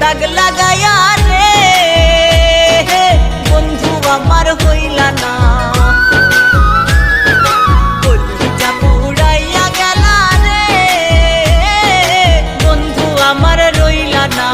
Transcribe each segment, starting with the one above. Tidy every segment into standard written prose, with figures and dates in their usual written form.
দাগ লাগায়া রে বন্ধু আমার হইলা না, কলিজা পুড়াইয়া গেলা রে বন্ধু আমার রইলা না।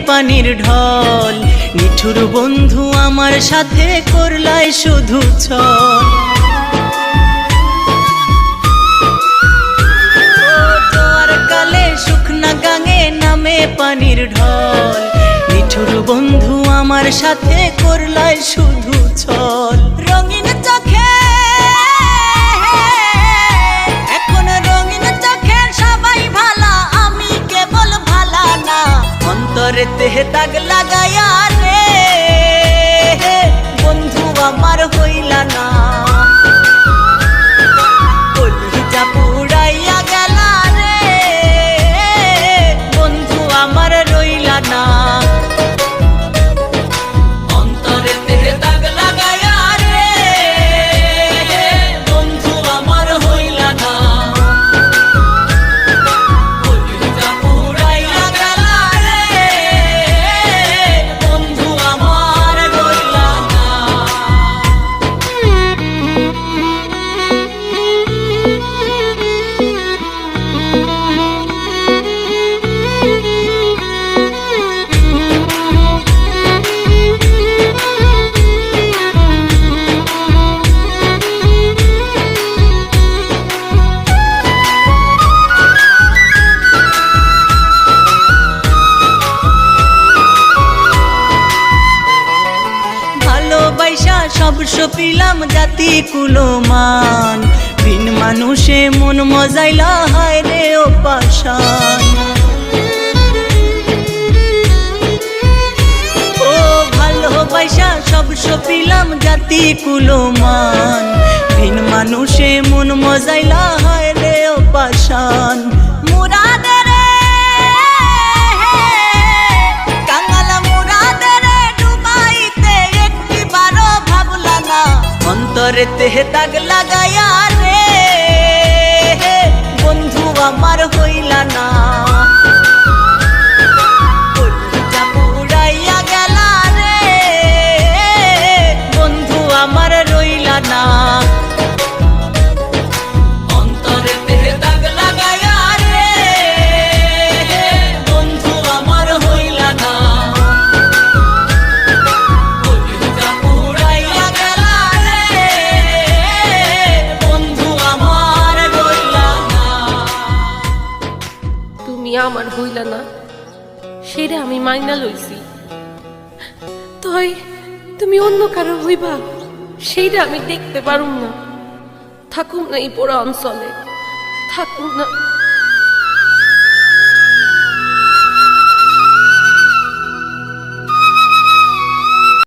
পানির ঢল নিঠুর বন্ধু আমার সাথে করলাই শুধু ছল, জোয়ার কালে শুকনা গাঙে নামে পানির ঢল, নিঠুর বন্ধু আমার সাথে করলাই শুধু ছল। রঙিন চোখে এখন রঙিন চোখে সবাই ভালা, আমি কেবল ভালা না, অন্তরেতে দাগ লাগায়া রে বন্ধু আমার হইলা না, কলিজা পুড়াইয়া গেলা রে বন্ধু আমার রইলা না। অন্তরেতে দাগ লাগায়া রে বন্ধু আমার হইলা না, কলিজা পুড়াইয়া গেলা রে বন্ধু আমার রইলা না। ভালোবাসা সব সপিলাম জাতি কুলমান, বিন মানুষে মন মজাইলা হায় রে ও পাশান। ও ভালোবাসা সব সপিলাম জাতি কুলমান, বিন মানুষে মন মজাইলা হায় রে ও পাশান। মুরাদের অন্তরেতে দাগ লাগায়া রে বন্ধু আমার হইলা না, কলিজা পুড়াইয়া গেলা রে বন্ধু আমার রইলা না। অন্তরেতে দাগ লাগায়া রে বন্ধু আমার হইলা না, কলিজা পুড়াইয়া গেলা রে বন্ধু আমার রইলা না। তুমি আমার হইলা না সেটা আমি মাইনা লইছি, তাই তুমি অন্য কারো হইবা সেইটা আমি দেখতে পারুম না। থাকুম না এই পোড়া অঞ্চলে, থাকুম না।